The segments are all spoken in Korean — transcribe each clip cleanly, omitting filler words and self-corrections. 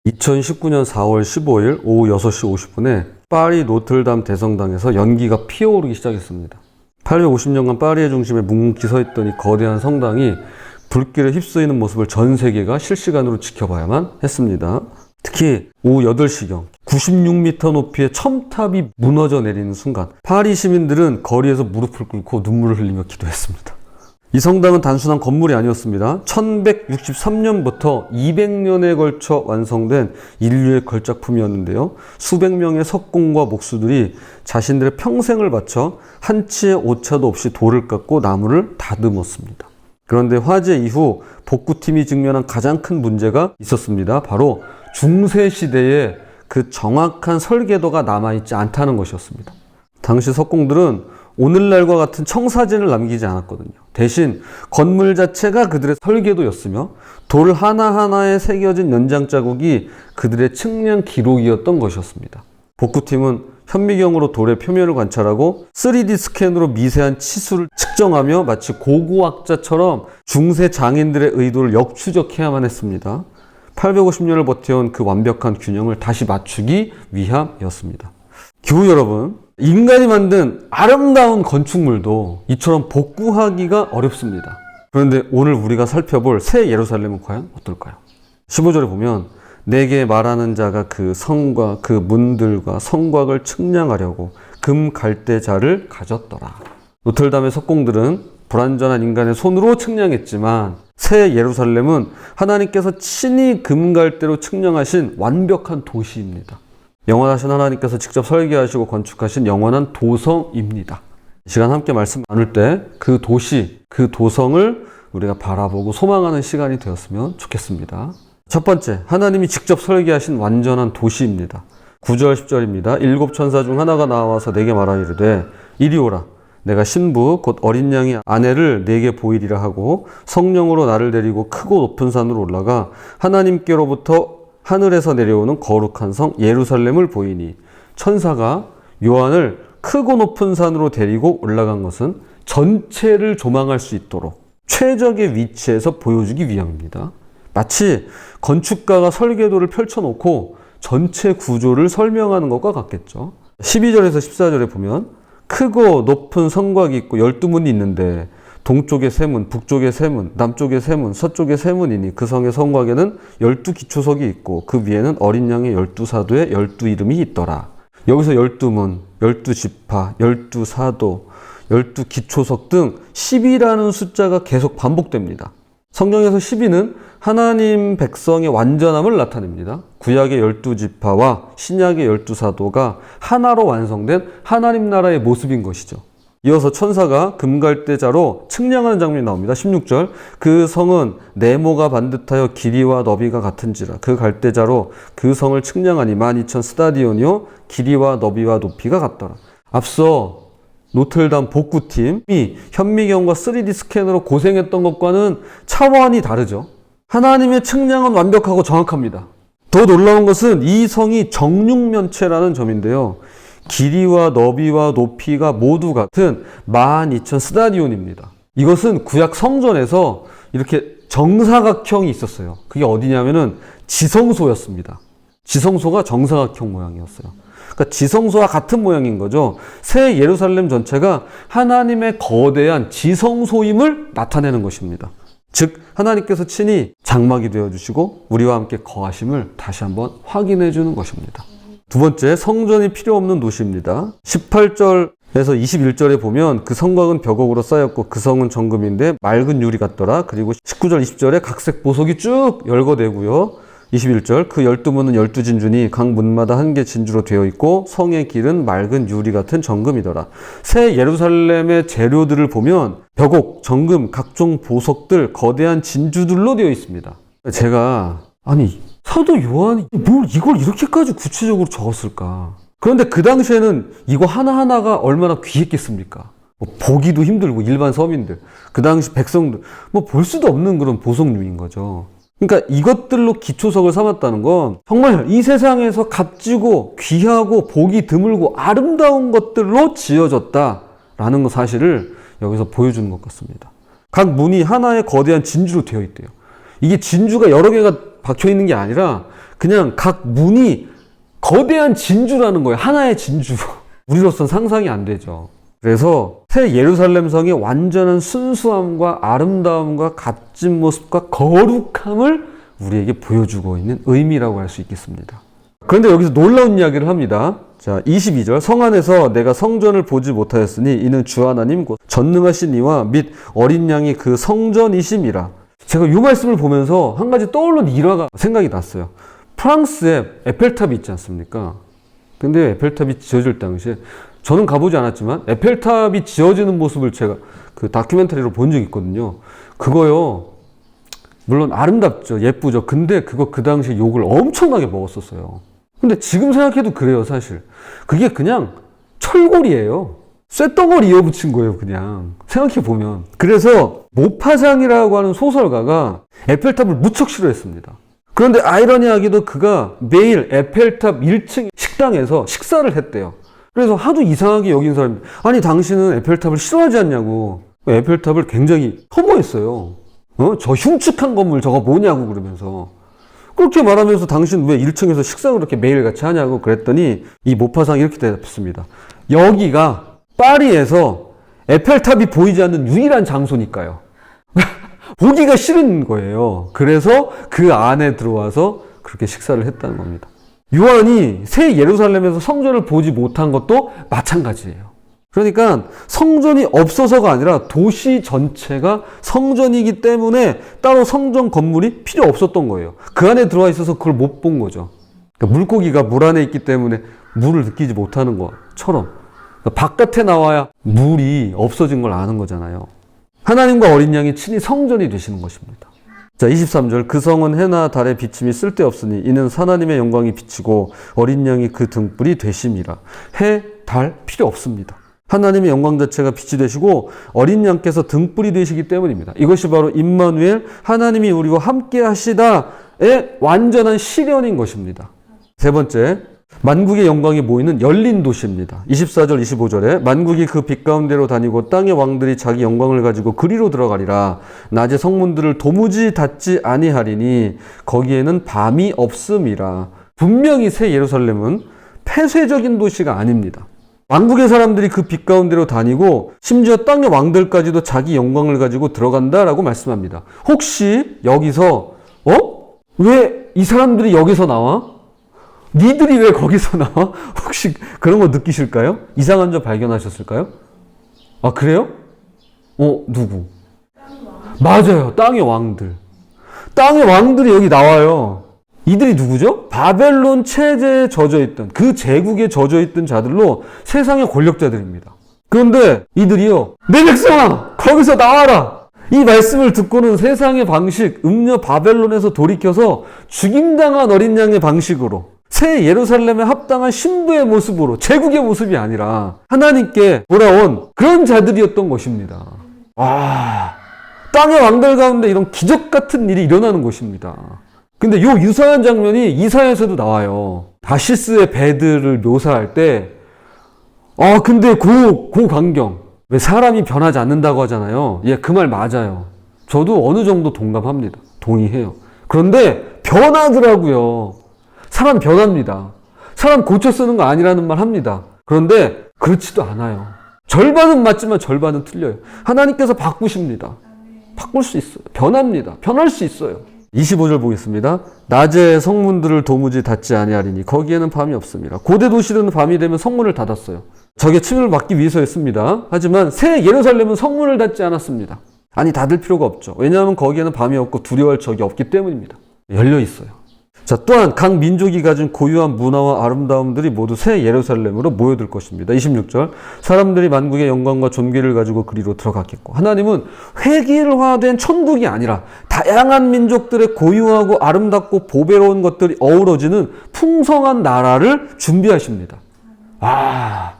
2019년 4월 15일 오후 6시 50분에 파리 노틀담 대성당에서 연기가 피어오르기 시작했습니다. 850년간 파리의 중심에 묵묵히 서 있던 이 거대한 성당이 불길에 휩쓰이는 모습을 전 세계가 실시간으로 지켜봐야만 했습니다. 특히 오후 8시경 96m 높이의 첨탑이 무너져 내리는 순간 파리 시민들은 거리에서 무릎을 꿇고 눈물을 흘리며 기도했습니다. 이 성당은 단순한 건물이 아니었습니다. 1163년부터 200년에 걸쳐 완성된 인류의 걸작품이었는데요. 수백 명의 석공과 목수들이 자신들의 평생을 바쳐 한치의 오차도 없이 돌을 깎고 나무를 다듬었습니다. 그런데 화재 이후 복구팀이 직면한 가장 큰 문제가 있었습니다. 바로 중세시대에 그 정확한 설계도가 남아있지 않다는 것이었습니다. 당시 석공들은 오늘날과 같은 청사진을 남기지 않았거든요. 대신 건물 자체가 그들의 설계도였으며 돌 하나하나에 새겨진 연장 자국이 그들의 측량 기록이었던 것이었습니다. 복구팀은 현미경으로 돌의 표면을 관찰하고 3D 스캔으로 미세한 치수를 측정하며 마치 고고학자처럼 중세 장인들의 의도를 역추적해야만 했습니다. 850년을 버텨온 그 완벽한 균형을 다시 맞추기 위함이었습니다. 교우 여러분, 인간이 만든 아름다운 건축물도 이처럼 복구하기가 어렵습니다. 그런데 오늘 우리가 살펴볼 새 예루살렘은 과연 어떨까요? 15절에 보면 내게 말하는 자가 그 성과 그 문들과 성곽을 측량하려고 금 갈대자를 가졌더라. 노틀담의 석공들은 불완전한 인간의 손으로 측량했지만 새 예루살렘은 하나님께서 친히 금 갈대로 측량하신 완벽한 도시입니다. 영원하신 하나님께서 직접 설계하시고 건축하신 영원한 도성입니다. 이 시간 함께 말씀 나눌 때 그 도시, 그 도성을 우리가 바라보고 소망하는 시간이 되었으면 좋겠습니다. 첫 번째, 하나님이 직접 설계하신 완전한 도시입니다. 9절 10절입니다. 7 천사 중 하나가 나와서 내게 말하이르되 이리 오라. 내가 신부 곧 어린 양의 아내를 내게 보이리라 하고 성령으로 나를 데리고 크고 높은 산으로 올라가 하나님께로부터 하늘에서 내려오는 거룩한 성 예루살렘을 보이니 천사가 요한을 크고 높은 산으로 데리고 올라간 것은 전체를 조망할 수 있도록 최적의 위치에서 보여주기 위함입니다. 마치 건축가가 설계도를 펼쳐놓고 전체 구조를 설명하는 것과 같겠죠. 12절에서 14절에 보면 크고 높은 성곽이 있고 12문이 있는데 동쪽에 세 문, 북쪽에 세 문, 남쪽에 세 문, 서쪽에 세 문이니 그 성의 성곽에는 12기초석이 있고 그 위에는 어린 양의 12사도의 12이름이 있더라. 여기서 12문, 12지파, 12사도, 12기초석 등 10이라는 숫자가 계속 반복됩니다. 성경에서 12는 하나님 백성의 완전함을 나타냅니다. 구약의 12지파와 신약의 12사도가 하나로 완성된 하나님 나라의 모습인 것이죠. 이어서 천사가 금갈대자로 측량하는 장면이 나옵니다. 16절 그 성은 네모가 반듯하여 길이와 너비가 같은지라 그 갈대자로 그 성을 측량하니 12,000 스타디온이요 길이와 너비와 높이가 같더라. 앞서 노틀담 복구팀이 현미경과 3D 스캔으로 고생했던 것과는 차원이 다르죠. 하나님의 측량은 완벽하고 정확합니다. 더 놀라운 것은 이 성이 정육면체라는 점인데요. 길이와 너비와 높이가 모두 같은 12,000 스타디온입니다. 이것은 구약 성전에서 이렇게 정사각형이 있었어요. 그게 어디냐면은 지성소였습니다. 지성소가 정사각형 모양이었어요. 그러니까 지성소와 같은 모양인 거죠. 새 예루살렘 전체가 하나님의 거대한 지성소임을 나타내는 것입니다. 즉 하나님께서 친히 장막이 되어주시고 우리와 함께 거하심을 다시 한번 확인해 주는 것입니다. 두 번째, 성전이 필요 없는 도시입니다. 18절에서 21절에 보면 그 성곽은 벽옥으로 쌓였고 그 성은 정금인데 맑은 유리 같더라. 그리고 19절 20절에 각색 보석이 쭉 열거되고요. 21절 그 12문은 12진주니 각 문마다 한 개 진주로 되어 있고 성의 길은 맑은 유리 같은 정금이더라. 새 예루살렘의 재료들을 보면 벽옥, 정금, 각종 보석들, 거대한 진주들로 되어 있습니다. 제가 사도 요한이 뭘 이걸 이렇게까지 구체적으로 적었을까? 그런데 그 당시에는 이거 하나하나가 얼마나 귀했겠습니까? 보기도 힘들고 일반 서민들, 그 당시 백성들 볼 수도 없는 그런 보석류인 거죠. 그러니까 이것들로 기초석을 삼았다는 건 정말 이 세상에서 값지고 귀하고 보기 드물고 아름다운 것들로 지어졌다라는 거 사실을 여기서 보여주는 것 같습니다. 각 문이 하나의 거대한 진주로 되어 있대요. 이게 진주가 여러 개가 박혀 있는 게 아니라 그냥 각 문이 거대한 진주라는 거예요. 하나의 진주. 우리로서는 상상이 안 되죠. 그래서 새 예루살렘 성의 완전한 순수함과 아름다움과 값진 모습과 거룩함을 우리에게 보여주고 있는 의미라고 할 수 있겠습니다. 그런데 여기서 놀라운 이야기를 합니다. 자, 22절. 성 안에서 내가 성전을 보지 못하였으니 이는 주 하나님 곧 전능하신 이와 및 어린 양이 그 성전이심이라. 제가 이 말씀을 보면서 한 가지 떠오른 일화가 생각이 났어요. 프랑스에 에펠탑이 있지 않습니까? 근데 에펠탑이 지어질 당시에 저는 가보지 않았지만 에펠탑이 지어지는 모습을 제가 그 다큐멘터리로 본 적이 있거든요. 그거요. 물론 아름답죠. 예쁘죠. 근데 그거 그 당시에 욕을 엄청나게 먹었었어요. 근데 지금 생각해도 그래요, 사실. 그게 그냥 철골이에요. 쇳덩어리 이어붙인 거예요, 그냥. 생각해보면. 그래서 모파상이라고 하는 소설가가 에펠탑을 무척 싫어했습니다. 그런데 아이러니하게도 그가 매일 에펠탑 1층 식당에서 식사를 했대요. 그래서 하도 이상하게 여긴 사람이, 아니 당신은 에펠탑을 싫어하지 않냐고. 에펠탑을 굉장히 혐오했어요. 저 흉측한 건물 저거 뭐냐고 그러면서. 그렇게 말하면서 당신 왜 1층에서 식사를 그렇게 매일 같이 하냐고 그랬더니 이 모파상이 이렇게 대답했습니다. 여기가 파리에서 에펠탑이 보이지 않는 유일한 장소니까요. 보기가 싫은 거예요. 그래서 그 안에 들어와서 그렇게 식사를 했다는 겁니다. 요한이 새 예루살렘에서 성전을 보지 못한 것도 마찬가지예요. 그러니까 성전이 없어서가 아니라 도시 전체가 성전이기 때문에 따로 성전 건물이 필요 없었던 거예요. 그 안에 들어와 있어서 그걸 못 본 거죠. 그러니까 물고기가 물 안에 있기 때문에 물을 느끼지 못하는 것처럼 그러니까 바깥에 나와야 물이 없어진 걸 아는 거잖아요. 하나님과 어린 양이 친히 성전이 되시는 것입니다. 자, 23절. 그 성은 해나 달의 비침이 쓸데없으니 이는 하나님의 영광이 비치고 어린 양이 그 등불이 되심이라. 해, 달 필요 없습니다. 하나님의 영광 자체가 빛이 되시고 어린 양께서 등불이 되시기 때문입니다. 이것이 바로 임마누엘, 하나님이 우리와 함께 하시다의 완전한 실현인 것입니다. 세 번째, 만국의 영광이 모이는 열린 도시입니다. 24절, 25절에 만국이 그 빛 가운데로 다니고 땅의 왕들이 자기 영광을 가지고 그리로 들어가리라. 낮에 성문들을 도무지 닫지 아니하리니 거기에는 밤이 없음이라. 분명히 새 예루살렘은 폐쇄적인 도시가 아닙니다. 왕국의 사람들이 그 빛 가운데로 다니고 심지어 땅의 왕들까지도 자기 영광을 가지고 들어간다라고 말씀합니다. 혹시 여기서 왜 이 사람들이 여기서 나와? 니들이 왜 거기서 나와? 혹시 그런 거 느끼실까요? 이상한 점 발견하셨을까요? 아, 그래요? 누구? 맞아요. 땅의 왕들. 땅의 왕들이 여기 나와요. 이들이 누구죠? 바벨론 체제에 젖어있던, 그 제국에 젖어있던 자들로 세상의 권력자들입니다. 그런데 이들이요, 내 백성아, 거기서 나와라! 이 말씀을 듣고는 세상의 방식, 음녀 바벨론에서 돌이켜서 죽임당한 어린 양의 방식으로 새 예루살렘에 합당한 신부의 모습으로, 제국의 모습이 아니라 하나님께 돌아온 그런 자들이었던 것입니다. 와, 땅의 왕들 가운데 이런 기적 같은 일이 일어나는 것입니다. 근데 요 유사한 장면이 이사야에서도 나와요. 다시스의 배들을 묘사할 때, 근데 그 광경, 왜 사람이 변하지 않는다고 하잖아요. 예, 그 말 맞아요. 저도 어느 정도 동감합니다. 동의해요. 그런데 변하더라고요. 사람 변합니다. 사람 고쳐 쓰는 거 아니라는 말 합니다. 그런데 그렇지도 않아요. 절반은 맞지만 절반은 틀려요. 하나님께서 바꾸십니다. 바꿀 수 있어요. 변합니다. 변할 수 있어요. 25절 보겠습니다. 낮에 성문들을 도무지 닫지 아니하리니 거기에는 밤이 없습니다. 고대 도시는 밤이 되면 성문을 닫았어요. 적의 침입을 막기 위해서였습니다. 하지만 새 예루살렘은 성문을 닫지 않았습니다. 아니, 닫을 필요가 없죠. 왜냐하면 거기에는 밤이 없고 두려워할 적이 없기 때문입니다. 열려 있어요. 자, 또한 각 민족이 가진 고유한 문화와 아름다움들이 모두 새 예루살렘으로 모여들 것입니다. 26절. 사람들이 만국의 영광과 존귀를 가지고 그리로 들어갔겠고. 하나님은 획일화된 천국이 아니라 다양한 민족들의 고유하고 아름답고 보배로운 것들이 어우러지는 풍성한 나라를 준비하십니다. 와,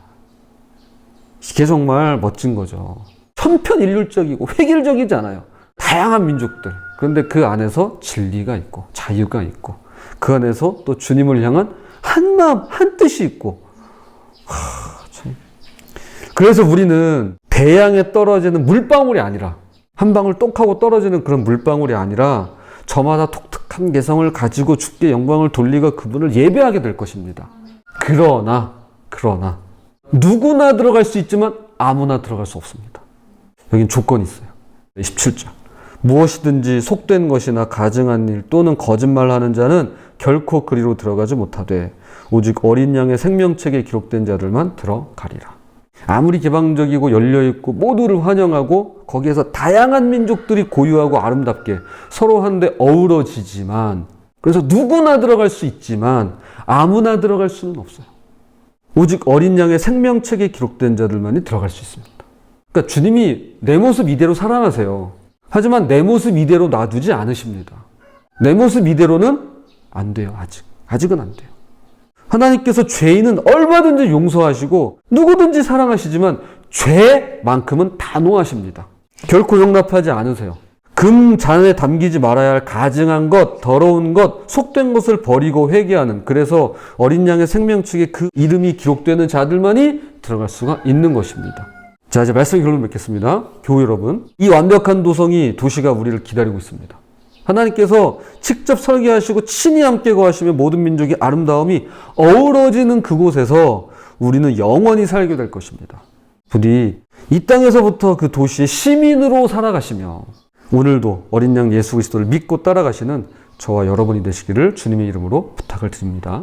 이게 정말 멋진 거죠. 천편일률적이고 획일적이지 않아요. 다양한 민족들. 그런데 그 안에서 진리가 있고 자유가 있고 그 안에서 또 주님을 향한 한 마음, 한 뜻이 있고. 참. 그래서 우리는 대양에 떨어지는 물방울이 아니라, 한 방울 똑 하고 떨어지는 그런 물방울이 아니라 저마다 독특한 개성을 가지고 주께 영광을 돌리고 그분을 예배하게 될 것입니다. 그러나 누구나 들어갈 수 있지만 아무나 들어갈 수 없습니다. 여긴 조건이 있어요. 17절. 무엇이든지 속된 것이나 가증한 일 또는 거짓말하는 자는 결코 그리로 들어가지 못하되 오직 어린 양의 생명책에 기록된 자들만 들어가리라. 아무리 개방적이고 열려있고 모두를 환영하고 거기에서 다양한 민족들이 고유하고 아름답게 서로 한데 어우러지지만, 그래서 누구나 들어갈 수 있지만 아무나 들어갈 수는 없어요. 오직 어린 양의 생명책에 기록된 자들만이 들어갈 수 있습니다. 그러니까 주님이 내 모습 이대로 사랑하세요. 하지만 내 모습 이대로 놔두지 않으십니다. 내 모습 이대로는 안 돼요. 아직은 안 돼요. 하나님께서 죄인은 얼마든지 용서하시고 누구든지 사랑하시지만 죄만큼은 단호하십니다. 결코 용납하지 않으세요. 금 잔에 담기지 말아야 할 가증한 것, 더러운 것, 속된 것을 버리고 회개하는, 그래서 어린 양의 생명책에 그 이름이 기록되는 자들만이 들어갈 수가 있는 것입니다. 자, 이제 말씀의 결론 맺겠습니다. 교우 여러분, 이 완벽한 도시가 우리를 기다리고 있습니다. 하나님께서 직접 설계하시고 친히 함께 거하시며 모든 민족의 아름다움이 어우러지는 그곳에서 우리는 영원히 살게 될 것입니다. 부디 이 땅에서부터 그 도시의 시민으로 살아가시며 오늘도 어린 양 예수 그리스도를 믿고 따라가시는 저와 여러분이 되시기를 주님의 이름으로 부탁을 드립니다.